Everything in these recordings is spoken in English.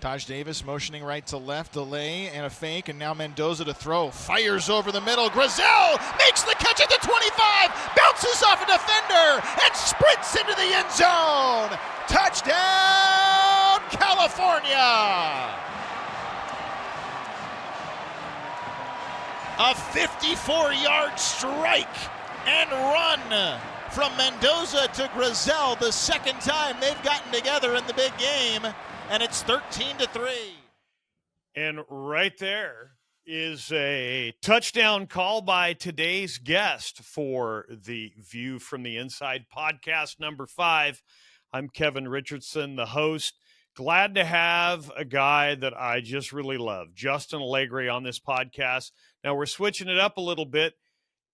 Taj Davis motioning right to left, delay and a fake, and now Mendoza to throw. Fires over the middle. Grizel makes the catch at the 25, bounces off a defender, and sprints into the end zone. Touchdown, California! A 54-yard strike and run from Mendoza to Grizel, the second time they've gotten together in the big game, and it's 13-3. And right there is a touchdown call by today's guest for the View from the Inside podcast number 5. I'm Kevin Richardson, the host. Glad to have a guy that I just really love, Justin Allegri, on this podcast. Now we're switching it up a little bit.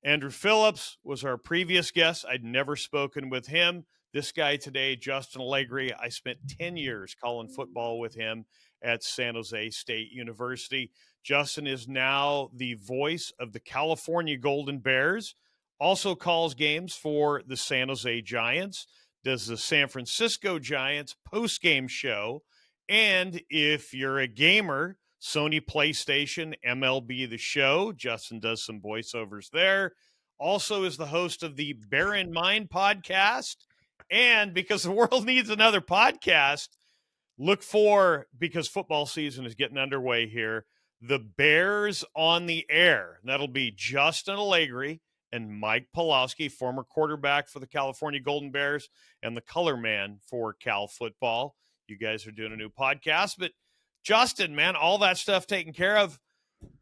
Andrew Phillips was our previous guest. I'd never spoken with him. This guy today, Justin Allegri, I spent 10 years calling football with him at San Jose State University. Justin is now the voice of the California Golden Bears, also calls games for the San Jose Giants, does the San Francisco Giants post-game show, and if you're a gamer, Sony PlayStation, MLB The Show. Justin does some voiceovers there. Also is the host of the Bear in Mind podcast. And because the world needs another podcast, look for, because football season is getting underway here, the Bears on the Air. That'll be Justin Allegri and Mike Pawlowski, former quarterback for the California Golden Bears and the color man for Cal football. You guys are doing a new podcast, but Justin, man, all that stuff taken care of.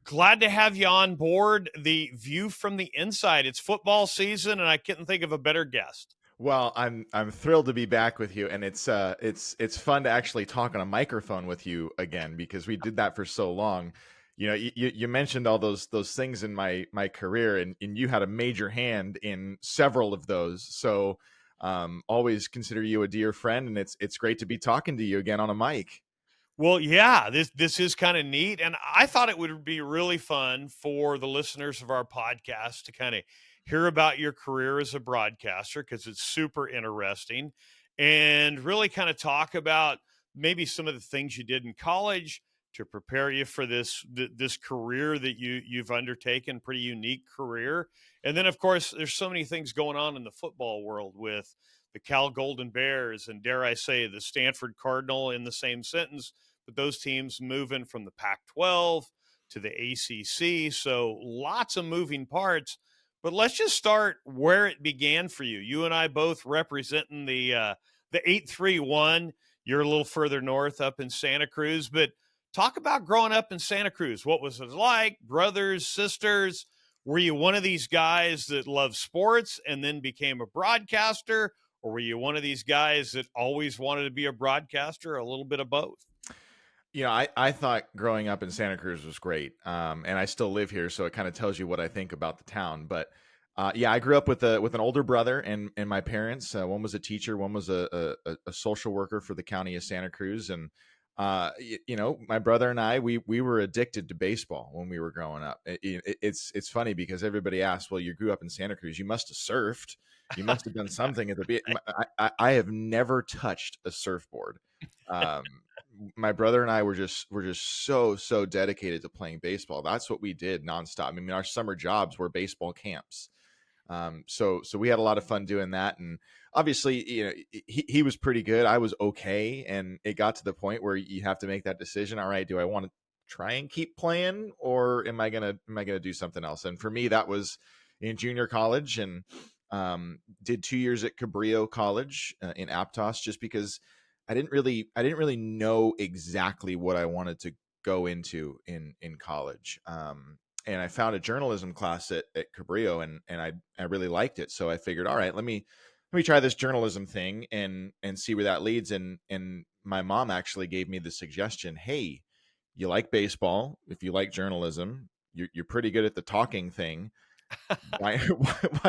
Glad to have you on board the View from the Inside. It's football season, and I couldn't think of a better guest. Well, I'm thrilled to be back with you, and it's fun to actually talk on a microphone with you again, because we did that for so long. You know, you mentioned all those things in my career, and you had a major hand in several of those. So always consider you a dear friend, and it's great to be talking to you again on a mic. Well, yeah, this is kind of neat, and I thought it would be really fun for the listeners of our podcast to kind of hear about your career as a broadcaster, because it's super interesting, and really kind of talk about maybe some of the things you did in college to prepare you for this career that you've undertaken, pretty unique career. And then, of course, there's so many things going on in the football world with the Cal Golden Bears and, dare I say, the Stanford Cardinal in the same sentence, but those teams moving from the Pac-12 to the ACC. So lots of moving parts. But let's just start where it began for you. You and I both representing the 831. You're a little further north up in Santa Cruz. But talk about growing up in Santa Cruz. What was it like? Brothers, sisters? Were you one of these guys that loved sports and then became a broadcaster? Or were you one of these guys that always wanted to be a broadcaster, a little bit of both? You know, I thought growing up in Santa Cruz was great, and I still live here, so it kind of tells you what I think about the town. But yeah, I grew up with an older brother and my parents. One was a teacher, one was a social worker for the county of Santa Cruz, and you know, my brother and I, we were addicted to baseball when we were growing up. It's funny because everybody asks, well, you grew up in Santa Cruz, you must have surfed, you must have done something at the beach. I have never touched a surfboard. My brother and I were just so dedicated to playing baseball. That's what we did nonstop. I mean, our summer jobs were baseball camps. So we had a lot of fun doing that. And obviously, you know, he was pretty good. I was okay. And it got to the point where you have to make that decision. All right, do I want to try and keep playing, or am I going to do something else? And for me, that was in junior college, and did 2 years at Cabrillo College in Aptos, just because I didn't really know exactly what I wanted to go into in college. And I found a journalism class at Cabrillo, and I really liked it. So I figured, all right, let me try this journalism thing and see where that leads. And my mom actually gave me the suggestion, hey, you like baseball. If you like journalism, you're pretty good at the talking thing. Why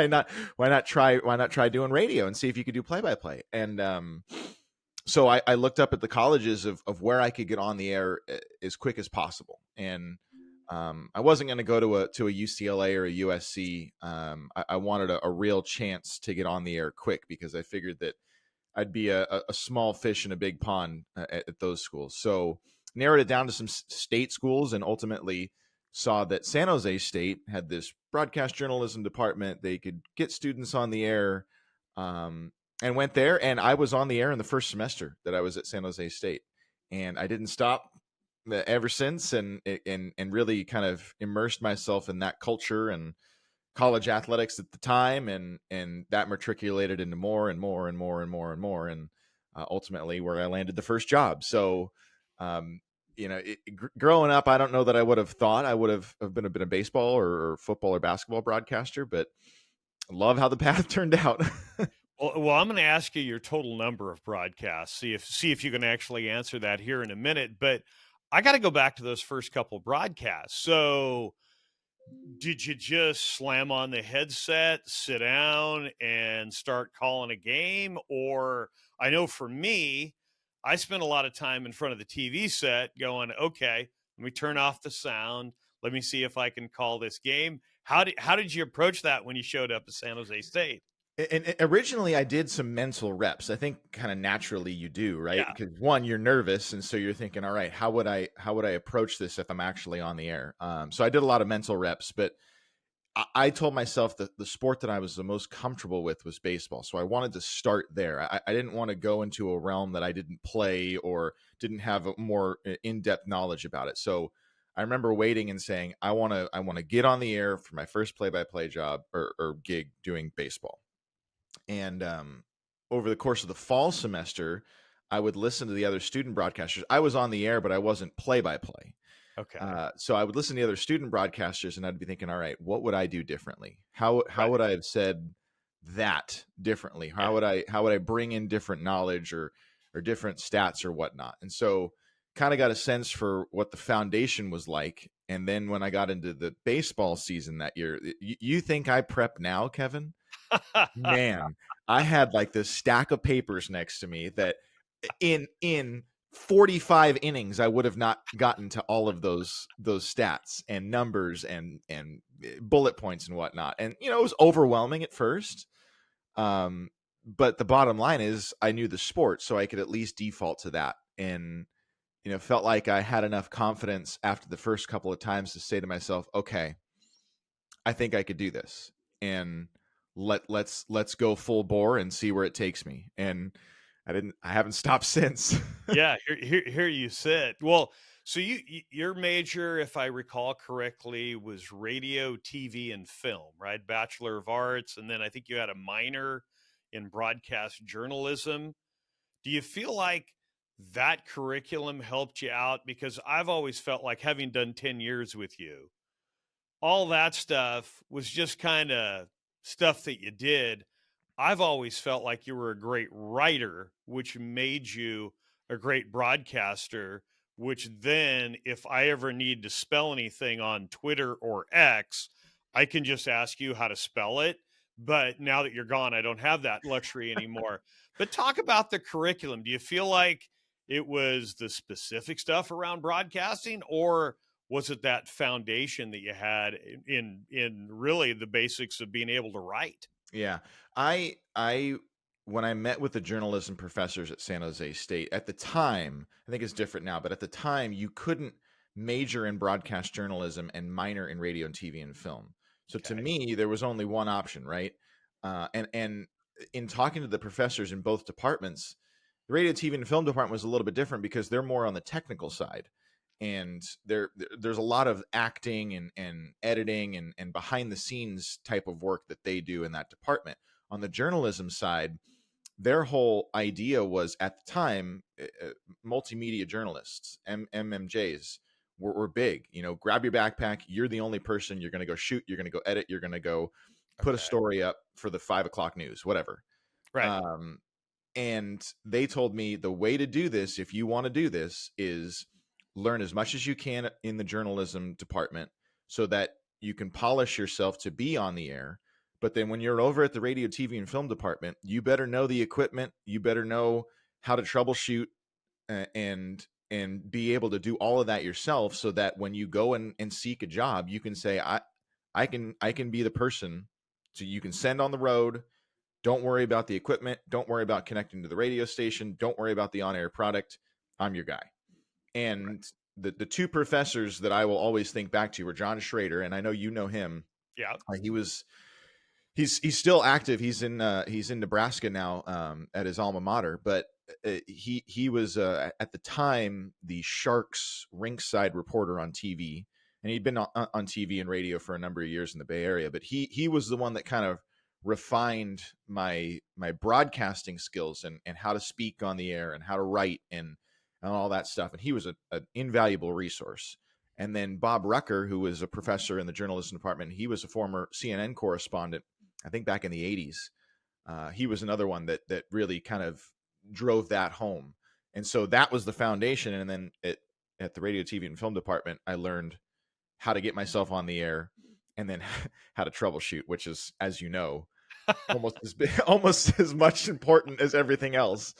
not try doing radio and see if you could do play-by-play? And so I looked up at the colleges of where I could get on the air as quick as possible. And I wasn't going to go to a UCLA or a USC. I wanted a real chance to get on the air quick, because I figured that I'd be a small fish in a big pond at those schools. So narrowed it down to some state schools, and ultimately saw that San Jose State had this broadcast journalism department. They could get students on the air, and went there. And I was on the air in the first semester that I was at San Jose State, and I didn't stop ever since, and really kind of immersed myself in that culture and college athletics at the time, and that matriculated into more and more and more and more and more, and ultimately where I landed the first job. So, growing up, I don't know that I would have thought I would have been a baseball or football or basketball broadcaster, but I love how the path turned out. Well, I'm going to ask you your total number of broadcasts. See if you can actually answer that here in a minute. But I got to go back to those first couple broadcasts. So, did you just slam on the headset, sit down, and start calling a game? Or I know for me, I spent a lot of time in front of the TV set going, okay, let me turn off the sound. Let me see if I can call this game. How did you approach that when you showed up at San Jose State? And originally I did some mental reps. I think kind of naturally you do, right? Yeah. Because one, you're nervous, and so you're thinking, all right, how would I approach this if I'm actually on the air? So I did a lot of mental reps, but I told myself that the sport that I was the most comfortable with was baseball. So I wanted to start there. I didn't want to go into a realm that I didn't play or didn't have a more in-depth knowledge about it. So I remember waiting and saying, I want to get on the air for my first play-by-play job or gig doing baseball. And over the course of the fall semester, I would listen to the other student broadcasters. I was on the air, but I wasn't play-by-play. Okay. So I would listen to the other student broadcasters, and I'd be thinking, all right, what would I do differently? How would I have said that differently? How would I bring in different knowledge or different stats or whatnot? And so kind of got a sense for what the foundation was like. And then when I got into the baseball season that year, you think I prep now, Kevin? Man, I had like this stack of papers next to me that in 45 innings I would have not gotten to all of those stats and numbers and bullet points and whatnot. And it was overwhelming at first, but the bottom line is I knew the sport, so I could at least default to that, and felt like I had enough confidence after the first couple of times to say to myself, okay, I think I could do this, and let's go full bore and see where it takes me. And I haven't stopped since. Yeah, here you sit. Well, so your major, if I recall correctly, was radio, TV, and film, right? Bachelor of Arts, and then I think you had a minor in broadcast journalism. Do you feel like that curriculum helped you out? Because I've always felt like, having done 10 years with you, all that stuff was just kind of stuff that you did. I've always felt like you were a great writer, which made you a great broadcaster, which then, if I ever need to spell anything on Twitter or X, I can just ask you how to spell it. But now that you're gone, I don't have that luxury anymore. But talk about the curriculum. Do you feel like it was the specific stuff around broadcasting, or was it that foundation that you had in really the basics of being able to write? Yeah. I when I met with the journalism professors at San Jose State at the time, I think it's different now, but at the time you couldn't major in broadcast journalism and minor in radio and TV and film. So to me, there was only one option, right? And in talking to the professors in both departments, the radio, TV, and film department was a little bit different because they're more on the technical side. And there's a lot of acting and editing and behind the scenes type of work that they do in that department. On the journalism side, their whole idea was, at the time, multimedia journalists, MMJs were big. Grab your backpack. You're the only person. You're going to go shoot. You're going to go edit. You're going to go put a story up for the 5 o'clock news, whatever. Right. And they told me the way to do this, if you want to do this, is learn as much as you can in the journalism department so that you can polish yourself to be on the air. But then when you're over at the radio, TV, and film department, you better know the equipment. You better know how to troubleshoot and be able to do all of that yourself, so that when you go and seek a job, you can say, I can be the person. So you can send on the road. Don't worry about the equipment. Don't worry about connecting to the radio station. Don't worry about the on-air product. I'm your guy. And the two professors that I will always think back to were John Schrader, and I know you know him. Yeah. He's still active. He's in Nebraska now, at his alma mater. But he was at the time the Sharks rinkside reporter on TV, and he'd been on TV and radio for a number of years in the Bay Area. But he was the one that kind of refined my broadcasting skills and how to speak on the air and how to write and all that stuff. And he was an invaluable resource. And then Bob Rucker, who was a professor in the journalism department, he was a former CNN correspondent, I think back in the 80s. He was another one that really kind of drove that home. And so that was the foundation. And then at the radio, TV, and film department, I learned how to get myself on the air and then how to troubleshoot, which is, as you know, almost as much important as everything else.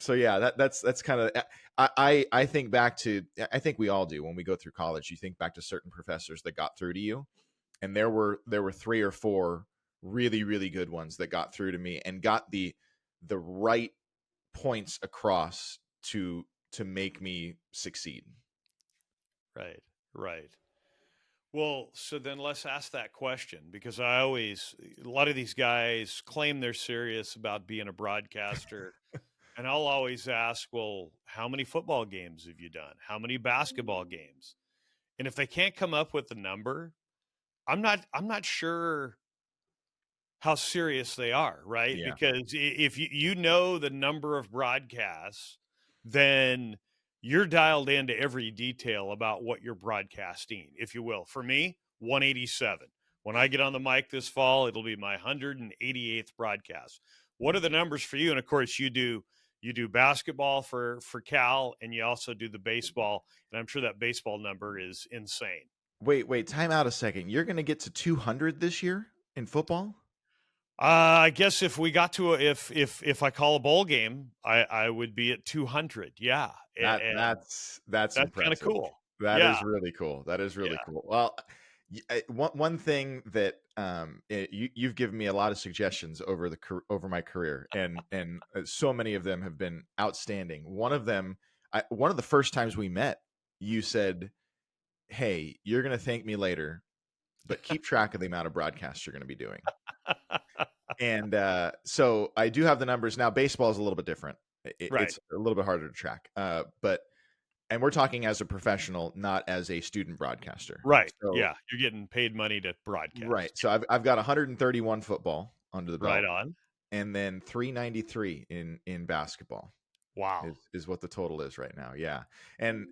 So yeah, that's kind of, I think back to, I think we all do when we go through college. You think back to certain professors that got through to you, and there were 3 or 4 really, really good ones that got through to me and got the right points across to make me succeed. Right. Well, so then let's ask that question, because a lot of these guys claim they're serious about being a broadcaster. And I'll always ask, well, how many football games have you done? How many basketball games? And if they can't come up with the number, I'm not sure how serious they are, right? Yeah. Because if you know the number of broadcasts, then you're dialed into every detail about what you're broadcasting, if you will. For me, 187. When I get on the mic this fall, it'll be my 188th broadcast. What are the numbers for you? And of course, you do basketball for Cal, and you also do the baseball. And I'm sure that baseball number is insane. Wait, time out a second. You're going to get to 200 this year in football? I guess if we got to if I call a bowl game, I would be at 200. Yeah. That's kind of cool. That is really cool. That is really Yeah. cool. Well, one thing that you've given me a lot of suggestions over my career, and so many of them have been outstanding. One of them, one of the first times we met, you said, "Hey, you're going to thank me later, but keep track of the amount of broadcasts you're going to be doing." And so I do have the numbers now. Baseball is a little bit different. Right. It's a little bit harder to track. And we're talking as a professional, not as a student broadcaster. Right. So, yeah. You're getting paid money to broadcast. Right. So I've got 131 football under the belt. Right on. And then 393 in basketball. Wow. Is what the total is right now. Yeah. And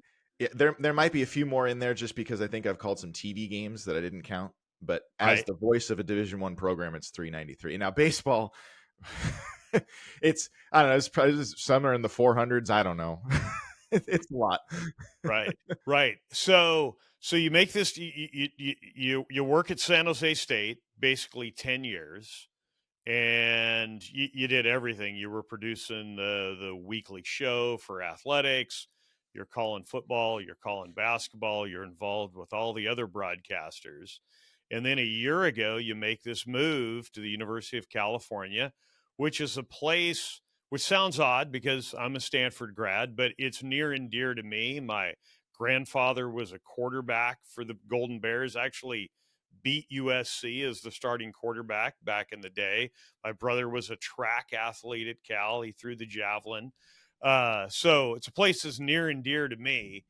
there might be a few more in there just because I think I've called some TV games that I didn't count. But as the voice of a Division I program, it's 393. Now baseball, it's, I don't know, it's probably somewhere in the 400s. I don't know. It's a lot. Right. So you make this, you work at San Jose State, basically 10 years, and you did everything. You were producing the weekly show for athletics. You're calling football, you're calling basketball, you're involved with all the other broadcasters. And then a year ago, you make this move to the University of California, which is a place which sounds odd because I'm a Stanford grad, but it's near and dear to me. My grandfather was a quarterback for the Golden Bears, actually beat USC as the starting quarterback back in the day. My brother was a track athlete at Cal. He threw the javelin. So it's a place that's near and dear to me.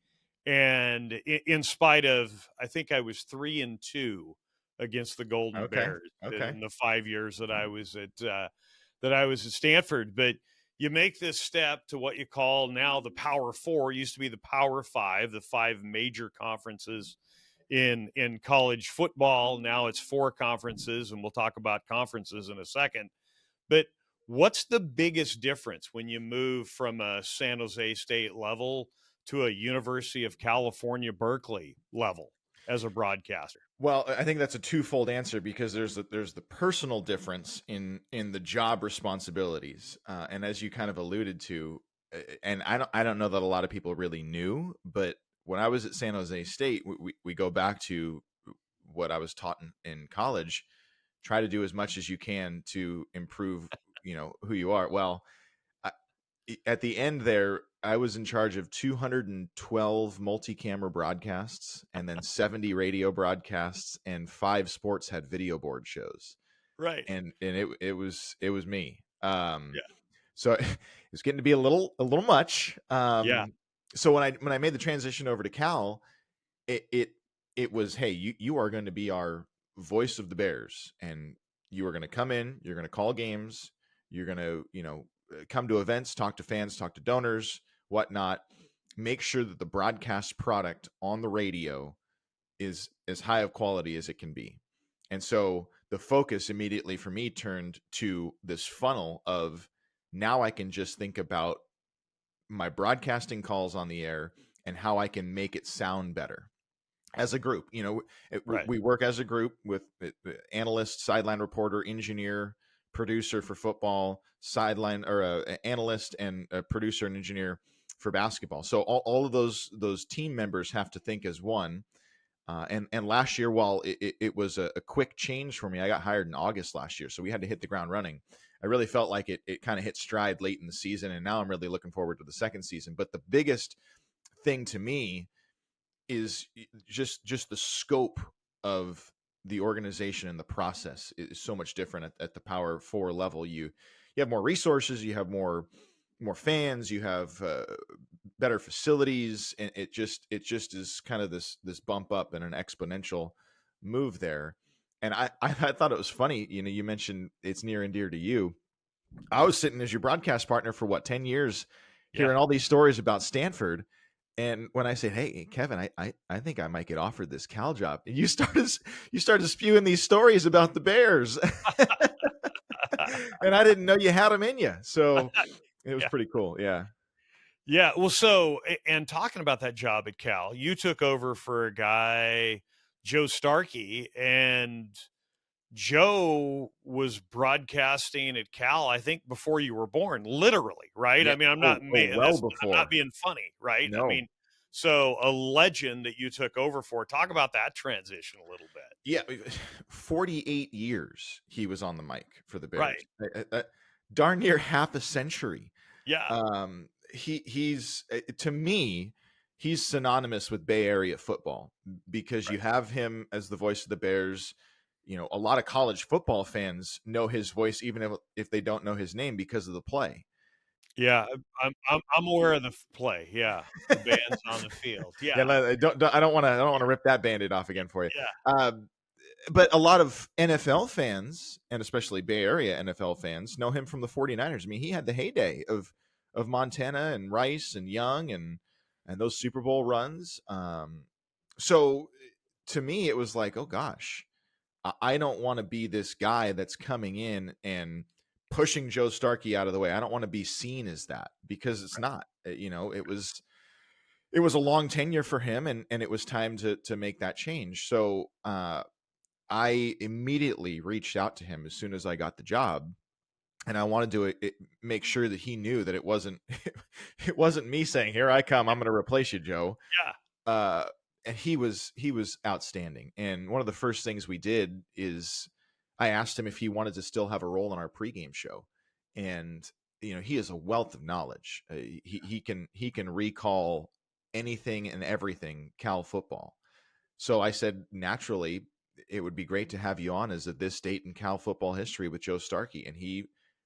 And in spite of, I think I was 3-2 against the Golden Bears in the 5 years that I was at Stanford. But you make this step to what you call now the Power Four. It used to be the Power Five, the 5 major conferences in college football. Now it's 4 conferences, and we'll talk about conferences in a second. But what's the biggest difference when you move from a San Jose State level to a University of California, Berkeley level as a broadcaster? Well, I think that's a twofold answer because there's the personal difference in the job responsibilities, and as you kind of alluded to, and I don't know that a lot of people really knew, but when I was at San Jose State, we go back to what I was taught in college. Try to do as much as you can to improve, who you are. Well, at the end there, I was in charge of 212 multi-camera broadcasts, and then 70 radio broadcasts, and 5 sports had video board shows. Right. And it was me. Yeah. So it was getting to be a little much. Yeah. So when I made the transition over to Cal, it was, hey, you are going to be our voice of the Bears, and you are going to come in, you're going to call games, you're going to come to events, talk to fans, talk to donors, whatnot. Make sure that the broadcast product on the radio is as high of quality as it can be. And so the focus immediately for me turned to this funnel of, now I can just think about my broadcasting calls on the air and how I can make it sound better as a group. Right. We work as a group with analyst, sideline reporter, engineer, producer for football, sideline or analyst, and a producer and engineer for basketball. So all of those team members have to think as one. And last year, while it was a quick change for me, I got hired in August last year, so we had to hit the ground running. I really felt like it kind of hit stride late in the season, and now I'm really looking forward to the second season. But the biggest thing to me is just the scope of the organization and the process is so much different at the Power 4 level. You have more resources, you have more fans, you have better facilities, and it just is kind of this bump up and an exponential move there. And I thought it was funny. You mentioned it's near and dear to you. I was sitting as your broadcast partner for 10 years, hearing all these stories about Stanford. And when I said, "Hey, Kevin, I think I might get offered this Cal job," and you started spewing these stories about the Bears, and I didn't know you had them in you. So it was pretty cool. Yeah. Yeah. Well, so, and talking about that job at Cal, you took over for a guy, Joe Starkey, and Joe was broadcasting at Cal, I think, before you were born, literally, right? Yeah. I mean, I'm not well before. I'm not being funny, right? No. I mean, so a legend that you took over for. Talk about that transition a little bit. Yeah, 48 years he was on the mic for the Bears. Right. Darn near half a century. Yeah. He's to me, he's synonymous with Bay Area football, because you have him as the voice of the Bears. A lot of college football fans know his voice, even if they don't know his name, because of the play. Yeah, I'm aware of the play. Yeah, the band's on the field. Yeah, I don't want to rip that Band-Aid off again for you. Yeah. But a lot of NFL fans, and especially Bay Area NFL fans, know him from the 49ers. I mean, he had the heyday of Montana and Rice and Young and those Super Bowl runs. So to me, it was like, oh gosh, I don't want to be this guy that's coming in and pushing Joe Starkey out of the way. I don't want to be seen as that, because it's not. It was a long tenure for him, and it was time to make that change. So I immediately reached out to him as soon as I got the job, and I wanted to make sure that he knew that it wasn't me saying, "Here I come, I'm going to replace you, Joe." Yeah. And he was outstanding. And one of the first things we did is I asked him if he wanted to still have a role in our pregame show, and he is a wealth of knowledge. He can recall anything and everything Cal football. So I said, naturally, it would be great to have you on as of this date in Cal football history with Joe Starkey. And he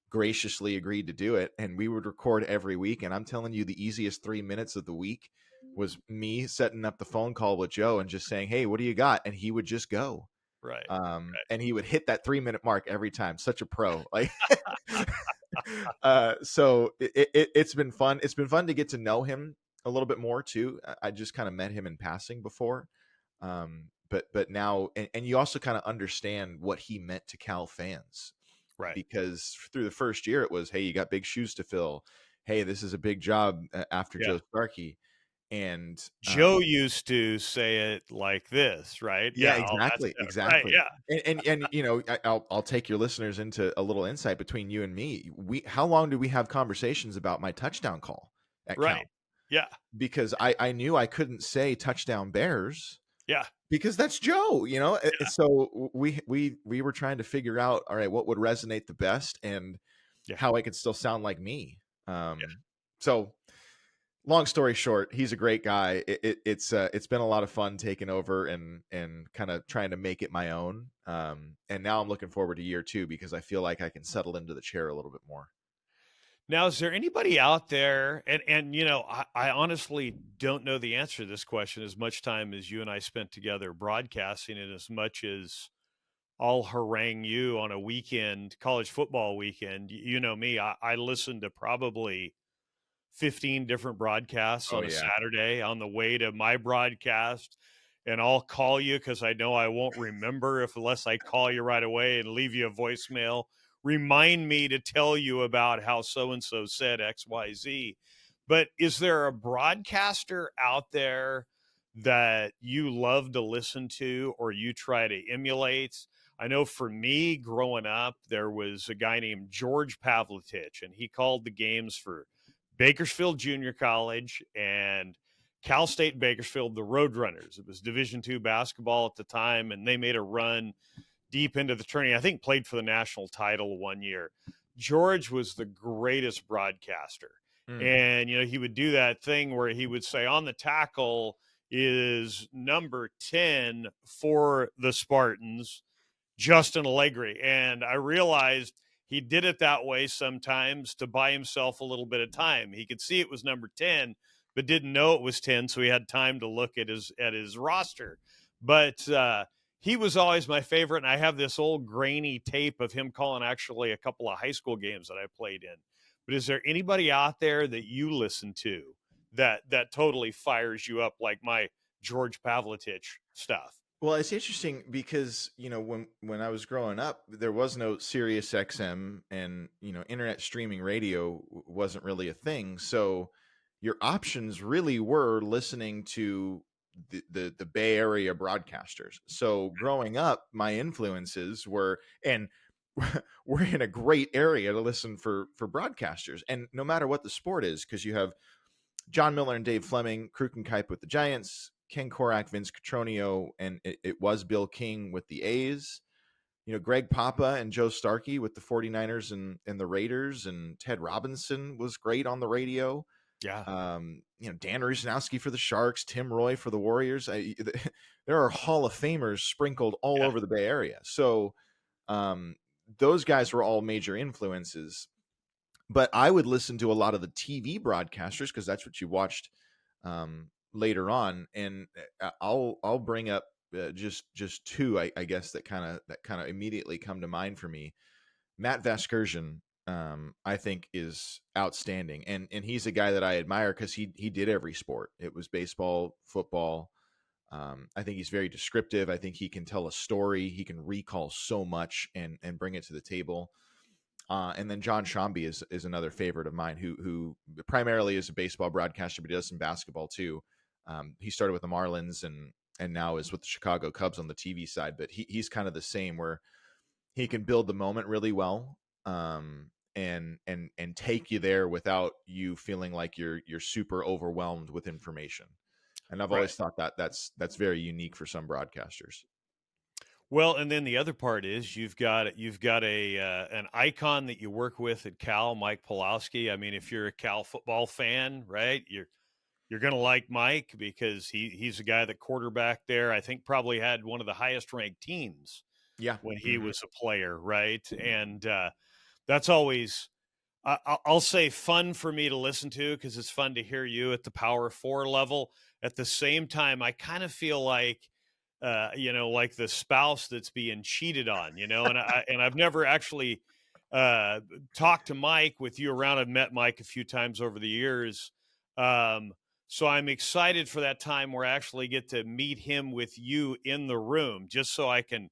graciously agreed to do it. And we would record every week. And I'm telling you, the easiest 3 minutes of the week was me setting up the phone call with Joe and just saying, "Hey, what do you got?" And he would just go. Right. And he would hit that 3-minute mark every time. Such a pro. Like, so it's been fun. It's been fun to get to know him a little bit more too. I just kind of met him in passing before. But now, and you also kind of understand what he meant to Cal fans. Right. Because through the first year, it was, hey, you got big shoes to fill. Hey, this is a big job after Joe Starkey. And Joe used to say it like this, right? Yeah, exactly. Right, yeah. And I'll take your listeners into a little insight between you and me. How long do we have conversations about my touchdown call at Cal? Yeah. Because I knew I couldn't say touchdown Bears. Yeah. Because that's Joe, Yeah. So we were trying to figure out, all right, what would resonate the best and how I could still sound like me. So long story short, he's a great guy. It's been a lot of fun taking over and kind of trying to make it my own. And now I'm looking forward to year 2 because I feel like I can settle into the chair a little bit more. Now, is there anybody out there, and I honestly don't know the answer to this question as much time as you and I spent together broadcasting, and as much as I'll harangue you on a weekend, college football weekend. You know me, I listen to probably 15 different broadcasts Oh on a yeah. Saturday on the way to my broadcast. And I'll call you because I know I won't remember unless I call you right away and leave you a voicemail. Remind me to tell you about how so-and-so said XYZ. But is there a broadcaster out there that you love to listen to or you try to emulate? I know for me growing up, there was a guy named George Pavlitich, and he called the games for Bakersfield Junior College and Cal State Bakersfield, the Roadrunners. It was Division II basketball at the time, and they made a run deep into the tourney. I think played for the national title one year. George was the greatest broadcaster. And, he would do that thing where he would say on the tackle is number 10 for the Spartans, Justin Allegri. And I realized he did it that way sometimes to buy himself a little bit of time. He could see it was number 10, but didn't know it was 10, so he had time to look at his roster. But he was always my favorite, and I have this old grainy tape of him calling actually a couple of high school games that I played in. But is there anybody out there that you listen to that totally fires you up like my George Pavlitich stuff? Well, it's interesting because, when I was growing up, there was no Sirius XM, and, internet streaming radio wasn't really a thing. So your options really were listening to the Bay Area broadcasters. So growing up, my influences were, and we're in a great area to listen for broadcasters. And no matter what the sport is, because you have John Miller and Dave Fleming, Kruk and Kipe with the Giants, Ken Korak, Vince Cotroneo, and it was Bill King with the A's. Greg Papa and Joe Starkey with the 49ers and the Raiders, and Ted Robinson was great on the radio. Yeah. Dan Rusnowski for the Sharks, Tim Roy for the Warriors. There are Hall of Famers sprinkled all over the Bay Area. So those guys were all major influences. But I would listen to a lot of the TV broadcasters because that's what you watched later on, and I'll bring up just two, I guess, that kind of immediately come to mind for me. Matt Vasgersian, I think, is outstanding, and he's a guy that I admire because he did every sport. It was baseball, football. I think he's very descriptive. I think he can tell a story. He can recall so much and bring it to the table. And then John Shambi is another favorite of mine, who primarily is a baseball broadcaster, but he does some basketball too. He started with the Marlins and now is with the Chicago Cubs on the TV side. But he's kind of the same, where he can build the moment really well, and take you there without you feeling like you're super overwhelmed with information. And I've always thought that's very unique for some broadcasters. Well, and then the other part is you've got an icon that you work with at Cal, Mike Pulowski. I mean, if you're a Cal football fan, right, you're going to like Mike because he's a guy that quarterback there. I think probably had one of the highest ranked teams. Yeah, when he was a player, right? And that's always, I'll say, fun for me to listen to because it's fun to hear you at the Power 4 level. At the same time, I kind of feel like, like the spouse that's being cheated on, and I've never actually talked to Mike with you around. I've met Mike a few times over the years. So I'm excited for that time where I actually get to meet him with you in the room, just so I can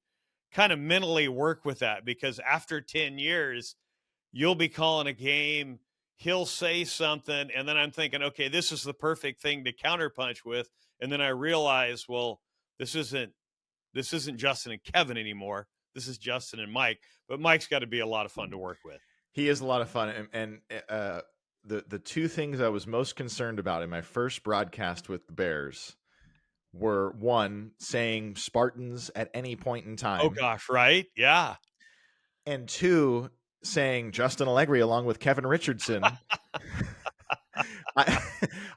kind of mentally work with that, because after 10 years, you'll be calling a game, he'll say something, and then I'm thinking, okay, this is the perfect thing to counterpunch with. And then I realize, well, this isn't Justin and Kevin anymore. This is Justin and Mike. But Mike's got to be a lot of fun to work with. He is a lot of fun. And the two things I was most concerned about in my first broadcast with the Bears were, one, saying Spartans at any point in time. Oh, gosh, right? Yeah. And two, saying Justin Allegri along with Kevin Richardson. I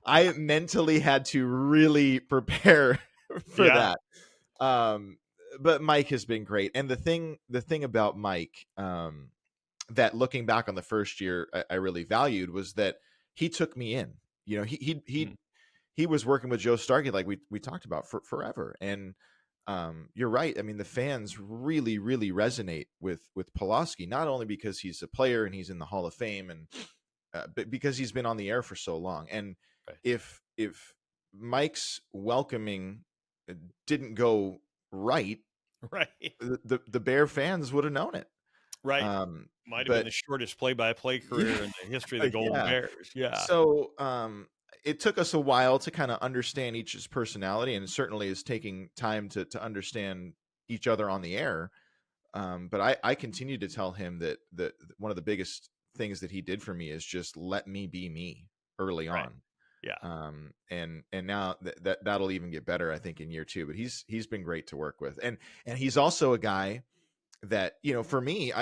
I mentally had to really prepare for Yeah. that. Um, but Mike has been great, and the thing about Mike, that looking back on the first year, I really valued was that he took me in. You know, Mm, he was working with Joe Starkey, like we talked about, for forever. And you're right. I mean, the fans really, really resonate with Pulaski, not only because he's a player and he's in the Hall of Fame, and but because he's been on the air for so long. And right. if Mike's welcoming didn't go right, Right. the Bear fans would have known it. Right. Um, Might have been but the shortest play-by-play yeah, career in the history of the Golden yeah. Bears. Yeah. So it took us a while to kind of understand each's personality, and it certainly is taking time to understand each other on the air. But I continue to tell him that one of the biggest things that he did for me is just let me be me early Right. on. Yeah. And now that'll even get better, I think, in year two. But he's been great to work with, and he's also a guy that, for me,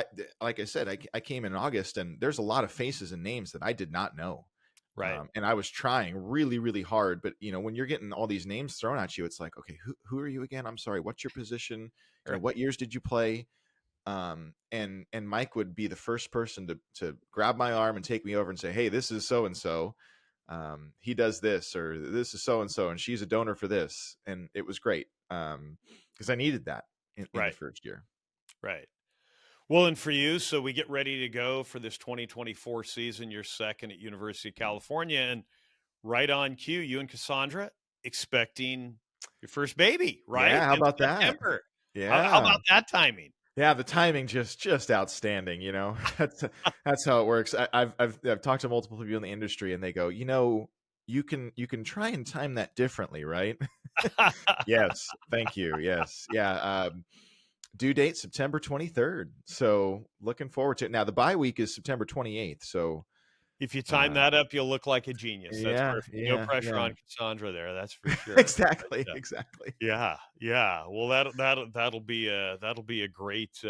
like I said, I came in August, and there's a lot of faces and names that I did not know. Right. And I was trying really, really hard, but when you're getting all these names thrown at you, it's like, okay, who are you again? I'm sorry, what's your position? Right. What years did you play? And Mike would be the first person to grab my arm and take me over and say, hey, this is so and so. He does this, or this is so and so, and she's a donor for this. And it was great, because I needed that in the Right. first year. Right. Well, and for you, so we get ready to go for this 2024 season. You're second at University of California, and right on cue, you and Cassandra expecting your first baby, right? Yeah, how In about that? September. How Yeah. about that timing? Yeah, the timing just outstanding. That's how it works. I've talked to multiple people in the industry, and they go, you can try and time that differently, right? Yes, thank you. Yes, yeah. Due date September 23rd. So looking forward to it. Now the bye week is September 28th. So If you time uh, that up, you'll look like a genius. That's yeah, perfect. No yeah, pressure yeah. on Cassandra there. That's for sure. Exactly, But, exactly. yeah, yeah. Well, that'll be a great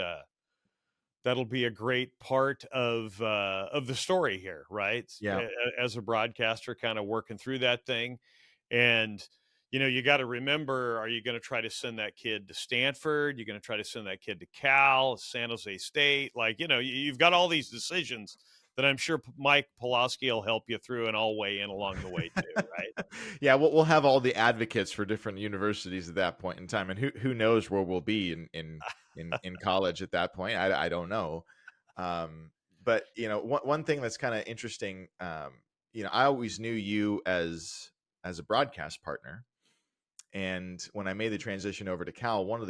that'll be a great part of the story here, right? Yeah, As a broadcaster, kind of working through that thing, and you got to remember: are you going to try to send that kid to Stanford? You're going to try to send that kid to Cal, San Jose State? Like you've got all these decisions that I'm sure Mike Pulaski will help you through, and I'll weigh in along the way too, right? yeah. We'll have all the advocates for different universities at that point in time, and who knows where we'll be in college at that point. I don't know. Um, but one thing that's kind of interesting. I always knew you as a broadcast partner, and when I made the transition over to Cal, one of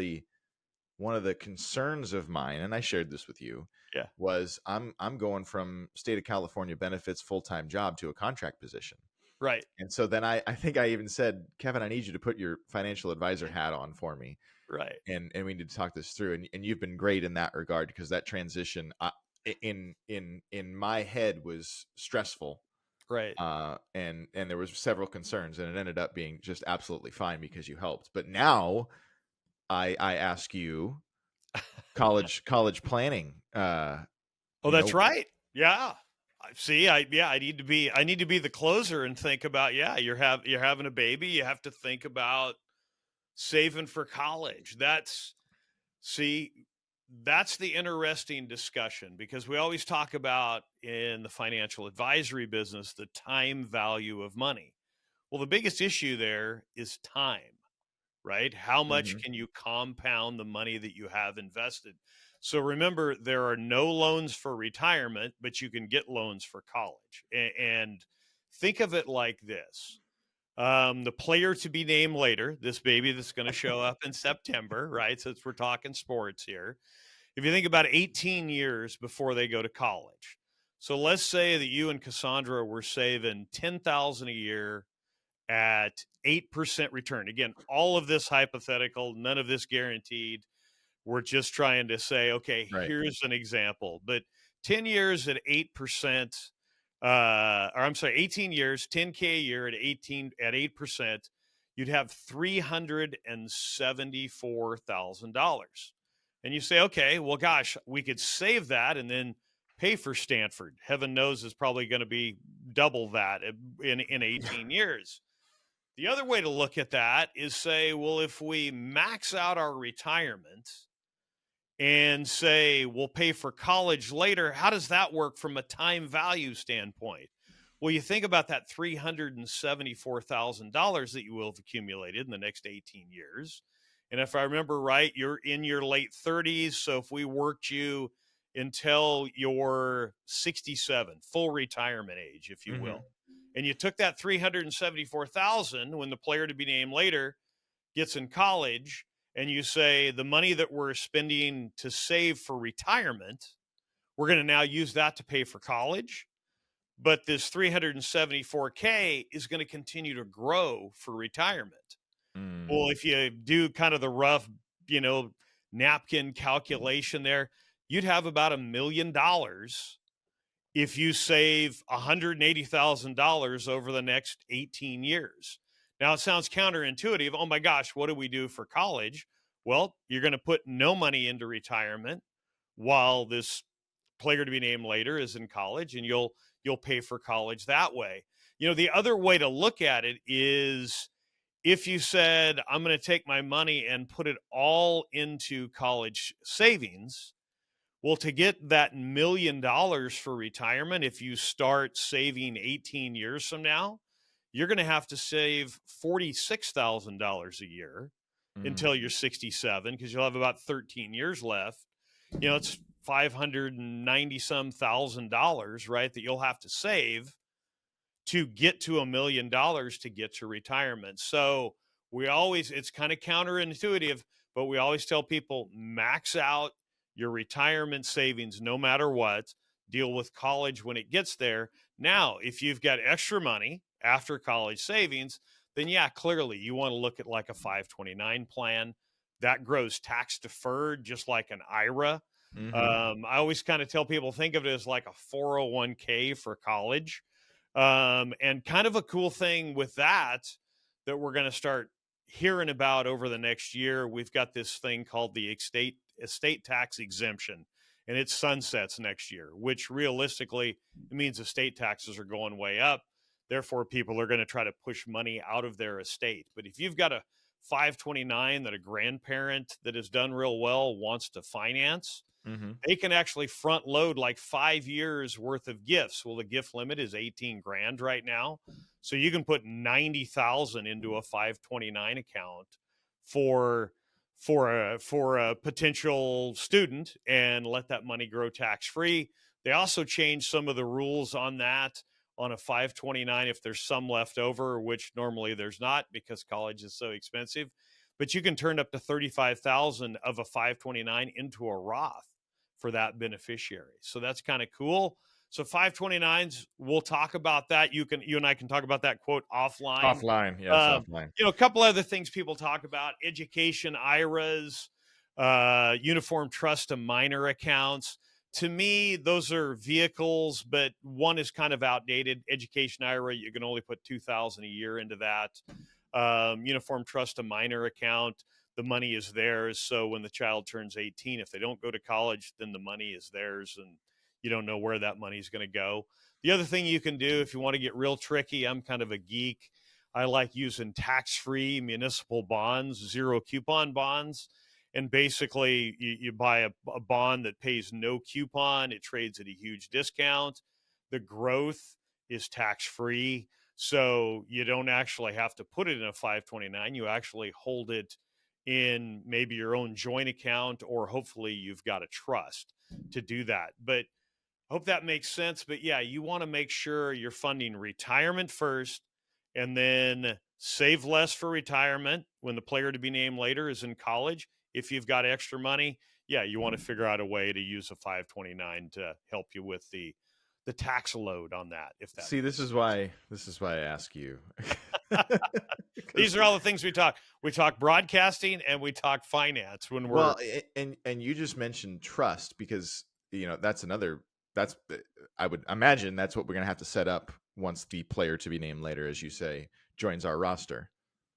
the concerns of mine, and I shared this with you, Yeah, was I'm going from state of California benefits full-time job to a contract position. right, And so then I think I even said, Kevin, I need you to put your financial advisor hat on for me. right, And we need to talk this through. And you've been great in that regard, because that transition in my head was stressful. right. And there was several concerns, and it ended up being just absolutely fine because you helped. But now I ask you, college planning. Oh, that's right. Yeah. See, I need to be the closer and think about, yeah, you're having a baby, you have to think about saving for college. See, that's the interesting discussion, because we always talk about in the financial advisory business the time value of money. Well, the biggest issue there is time, right? How much Mhm. can you compound the money that you have invested? So remember, there are no loans for retirement, but you can get loans for college. And think of it like this: the player to be named later, this baby that's going to show up in September, right? Since we're talking sports here, if you think about 18 years before they go to college. So let's say that you and Cassandra were saving 10,000 a year at 8% return. Again, all of this hypothetical, none of this guaranteed. We're just trying to say, okay, Right. here's an example. But 10 years at 8%, or I'm sorry, 18 years, 10K a year at 8%, you'd have $374,000. And you say, okay, well, gosh, we could save that and then pay for Stanford. Heaven knows is probably going to be double that in 18 years. The other way to look at that is say, well, if we max out our retirement and say we'll pay for college later, how does that work from a time value standpoint? Well, you think about that $374,000 that you will have accumulated in the next 18 years. And if I remember right, you're in your late 30s. So if we worked you until you're 67, full retirement age, if you will, and you took that 374,000 when the player to be named later gets in college, and you say the money that we're spending to save for retirement, we're going to now use that to pay for college. But this 374K is going to continue to grow for retirement. Well, if you do kind of the rough, napkin calculation there, you'd have about $1 million if you save $180,000 over the next 18 years. Now, it sounds counterintuitive. Oh my gosh, what do we do for college? Well, you're going to put no money into retirement while this player to be named later is in college, and you'll pay for college that way. The other way to look at it is if you said, I'm going to take my money and put it all into college savings. Well, to get that $1 million for retirement, if you start saving 18 years from now, you're going to have to save $46,000 a year until you're 67, because you'll have about 13 years left. It's $590 some thousand, right, that you'll have to save to get to $1 million to get to retirement. So it's kind of counterintuitive, but we always tell people max out your retirement savings no matter what. Deal with college when it gets there. Now, if you've got extra money after college savings, then yeah, clearly you want to look at like a 529 plan that grows tax deferred, just like an IRA. I always kind of tell people, think of it as like a 401k for college. And kind of a cool thing with that we're going to start hearing about over the next year. We've got this thing called the estate tax exemption, and it sunsets next year, which realistically it means estate taxes are going way up. Therefore, people are going to try to push money out of their estate. But if you've got a 529 that a grandparent that has done real well wants to finance, they can actually front load like 5 years worth of gifts. Well, the gift limit is 18 grand right now. So you can put 90,000 into a 529 account for a potential student and let that money grow tax free. They also changed some of the rules on that on a 529 if there's some left over, which normally there's not because college is so expensive. But you can turn up to 35,000 of a 529 into a Roth for that beneficiary. So that's kind of cool. So 529s, we'll talk about that. You and I can talk about that quote offline. Offline, yes, offline. A couple other things people talk about: education IRAs, uniform trust to minor accounts. To me, those are vehicles, but one is kind of outdated. Education IRA, you can only put $2,000 a year into that. Uniform trust to minor account, the money is theirs. So when the child turns 18, if they don't go to college, then the money is theirs, and you don't know where that money is going to go. The other thing you can do if you want to get real tricky, I'm kind of a geek. I like using tax-free municipal bonds, zero coupon bonds. And basically, you buy a bond that pays no coupon. It trades at a huge discount. The growth is tax-free. So you don't actually have to put it in a 529. You actually hold it in maybe your own joint account, or hopefully you've got a trust to do that. But I hope that makes sense. But yeah, you want to make sure you're funding retirement first, and then save less for retirement when the player to be named later is in college. If you've got extra money, yeah, you want to figure out a way to use a 529 to help you with the tax load on that. If that this is why I ask you. These are all the things we talk. We talk broadcasting and we talk finance when we're and you just mentioned trust, because I would imagine that's what we're gonna have to set up once the player to be named later, as you say, joins our roster.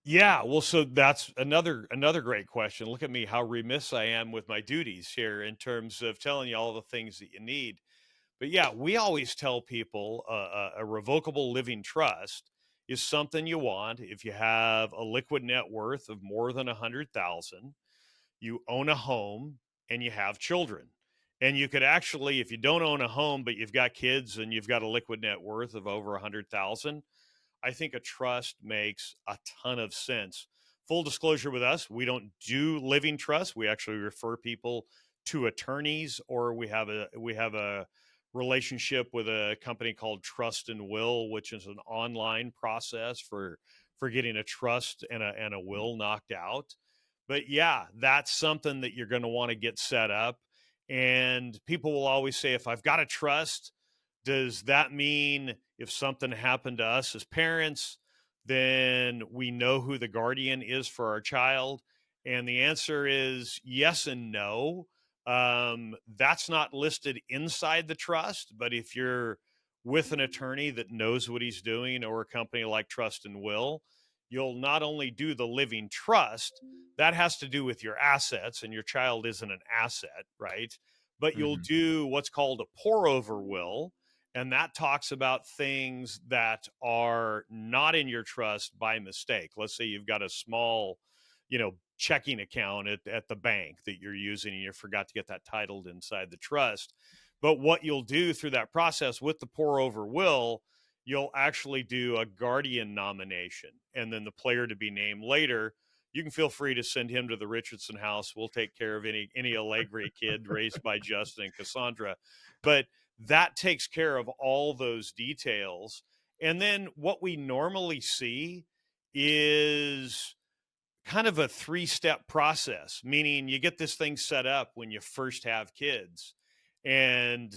Yeah, well, so that's another great question. Look at me, how remiss I am with my duties here in terms of telling you all the things that you need. But yeah, we always tell people a revocable living trust is something you want if you have a liquid net worth of more than 100,000, you own a home, and you have children. And you could actually, if you don't own a home but you've got kids and you've got a liquid net worth of over 100,000, I think a trust makes a ton of sense. Full disclosure with us, we don't do living trusts. We actually refer people to attorneys, or we have a relationship with a company called Trust and Will, which is an online process for getting a trust and a will knocked out. But yeah, that's something that you're going to want to get set up. And people will always say, if I've got a trust, does that mean if something happened to us as parents, then we know who the guardian is for our child? And the answer is yes and no. That's not listed inside the trust, but if you're with an attorney that knows what he's doing, or a company like Trust and Will, you'll not only do the living trust that has to do with your assets, and your child isn't an asset, right? But you'll Hmm. do what's called a pour over will, and that talks about things that are not in your trust by mistake. Let's say you've got a small, checking account at the bank that you're using, and you forgot to get that titled inside the trust. But what you'll do through that process with the pour over will, you'll actually do a guardian nomination, and then the player to be named later. You can feel free to send him to the Richardson house. We'll take care of any Allegri kid raised by Justin and Cassandra. But that takes care of all those details. And then what we normally see is kind of a 3-step process, meaning you get this thing set up when you first have kids, and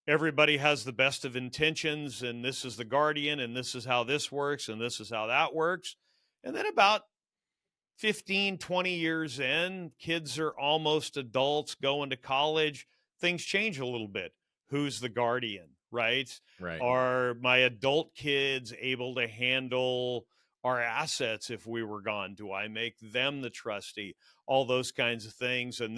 everybody has the best of intentions, and this is the guardian, and this is how this works, and this is how that works. And then about 15, 20 years in, kids are almost adults going to college. Things change a little bit. Who's the guardian, right? Right. Are my adult kids able to handle our assets if we were gone? Do I make them the trustee? All those kinds of things. And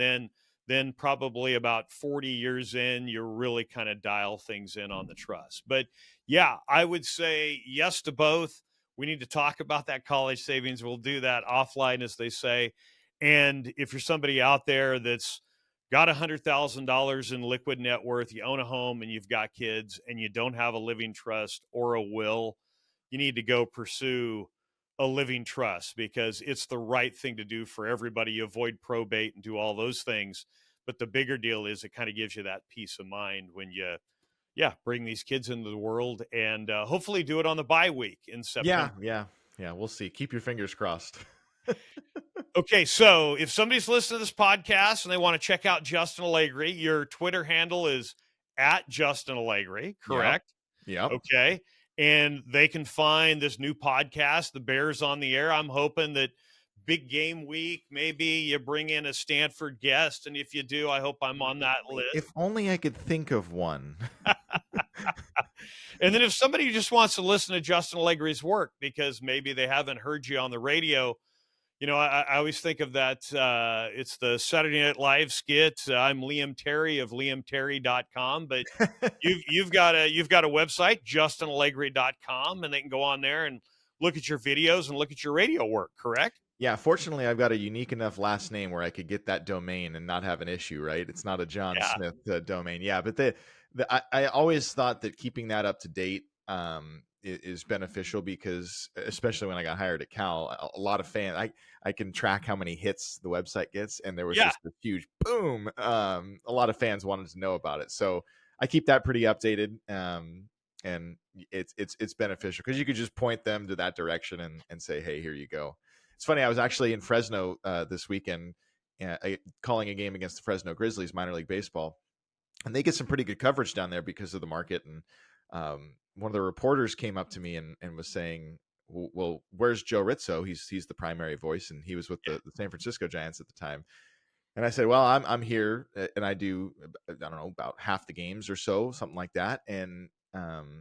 then probably about 40 years in, you really kind of dial things in on the trust. But yeah, I would say yes to both. We need to talk about that college savings. We'll do that offline, as they say. And if you're somebody out there that's got $100,000 in liquid net worth, you own a home and you've got kids, and you don't have a living trust or a will, you need to go pursue a living trust, because it's the right thing to do for everybody. You avoid probate and do all those things. But the bigger deal is it kind of gives you that peace of mind when you bring these kids into the world, and hopefully do it on the bye week in Yeah, September. yeah. We'll see. Keep your fingers crossed. Okay, so if somebody's listening to this podcast and they want to check out Justin Allegri, your Twitter handle is at Justin Allegri, Yep. correct? Yep. Okay. And they can find this new podcast, The Bears on the Air. I'm hoping that big game week, maybe you bring in a Stanford guest. And if you do, I hope I'm on that list. If only I could think of one. And then if somebody just wants to listen to Justin Allegri's work because maybe they haven't heard you on the radio, I always think of that. It's the Saturday Night Live skit. I'm Liam Terry of liamterry.com, but you've got a website, justinallegri.com, and they can go on there and look at your videos and look at your radio work, correct? Yeah, fortunately, I've got a unique enough last name where I could get that domain and not have an issue, right? It's not a John Yeah. Smith domain. Yeah, but I always thought that keeping that up to date is beneficial, because especially when I got hired at Cal, a lot of fans, I can track how many hits the website gets, and there was just a huge boom. A lot of fans wanted to know about it, so I keep that pretty updated. And it's beneficial because you could just point them to that direction and say, hey, here you go. It's funny, I was actually in Fresno this weekend calling a game against the Fresno Grizzlies, minor league baseball, and they get some pretty good coverage down there because of the market. And one of the reporters came up to me and was saying, well, where's Joe Rizzo? He's the primary voice, and he was with the San Francisco Giants at the time. And I said, well, I'm here, and I do, I don't know, about half the games or so, something like that. And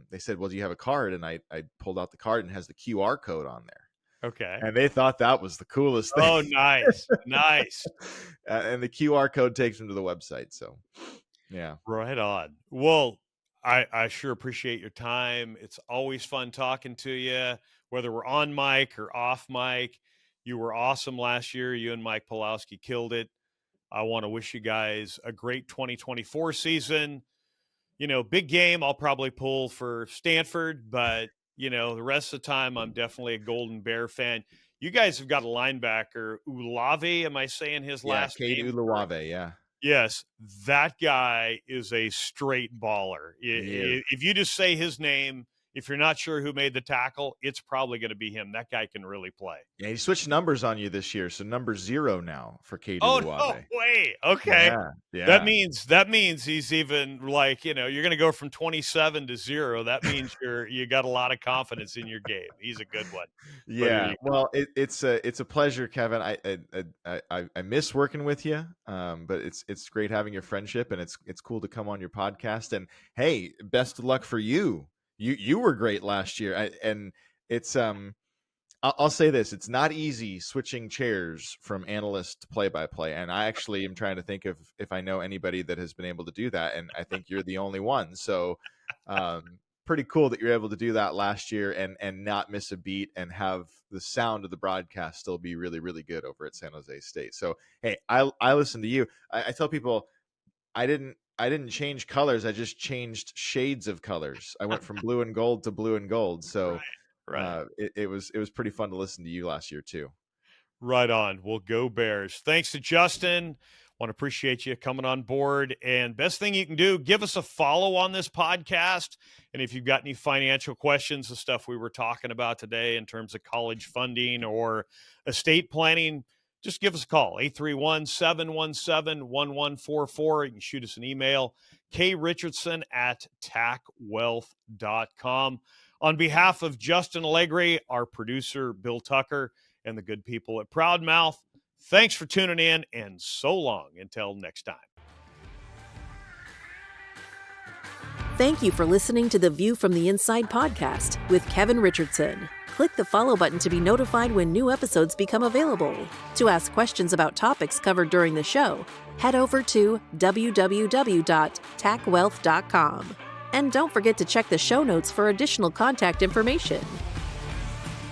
they said, well, do you have a card? And I pulled out the card, and it has the QR code on there. Okay. And they thought that was the coolest thing. Oh, nice. Nice. And the QR code takes them to the website. So, yeah. Right on. Well, I sure appreciate your time. It's always fun talking to you, whether we're on mic or off mic. You were awesome last year. You and Mike Pulowski killed it. I want to wish you guys a great 2024 season. Big game. I'll probably pull for Stanford, but the rest of the time, I'm definitely a Golden Bear fan. You guys have got a linebacker, Ulave. Am I saying his last Cade name? Ulave, yeah. Yes, that guy is a straight baller. Yeah. If you just say his name, if you're not sure who made the tackle, it's probably going to be him. That guy can really play. Yeah, he switched numbers on you this year, so number 0 now for Cade Oh, Ulave. no way. Okay. Yeah. That means he's even you're going to go from 27 to 0. That means you got a lot of confidence in your game. He's a good one. Yeah. Well, it's a pleasure, Kevin. I miss working with you. But it's great having your friendship, and it's cool to come on your podcast. And hey, best of luck for you. You were great last year. And it's I'll say this: it's not easy switching chairs from analyst to play-by-play. And I actually am trying to think of if I know anybody that has been able to do that, and I think you're the only one. So, pretty cool that you're able to do that last year and not miss a beat and have the sound of the broadcast still be really, really good over at San Jose State. So, hey, I listen to you. I tell people I didn't change colors. I just changed shades of colors. I went from blue and gold to blue and gold. So. Right. It was pretty fun to listen to you last year too. Right on. Well, go Bears. Thanks to Justin. Want to appreciate you coming on board. And best thing you can do, give us a follow on this podcast. And if you've got any financial questions, the stuff we were talking about today in terms of college funding or estate planning, just give us a call, 831-717-1144. You can shoot us an email, krichardson@tackwealth.com. On behalf of Justin Allegri, our producer, Bill Tucker, and the good people at Proudmouth, thanks for tuning in, and so long until next time. Thank you for listening to the View from the Inside podcast with Kevin Richardson. Click the follow button to be notified when new episodes become available. To ask questions about topics covered during the show, head over to www.tackwealth.com. And don't forget to check the show notes for additional contact information.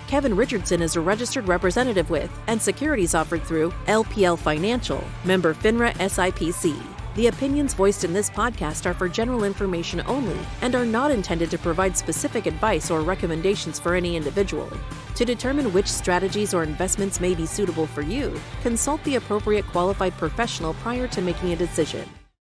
Kevin Richardson is a registered representative with and securities offered through LPL Financial, member FINRA SIPC. The opinions voiced in this podcast are for general information only and are not intended to provide specific advice or recommendations for any individual. To determine which strategies or investments may be suitable for you, consult the appropriate qualified professional prior to making a decision.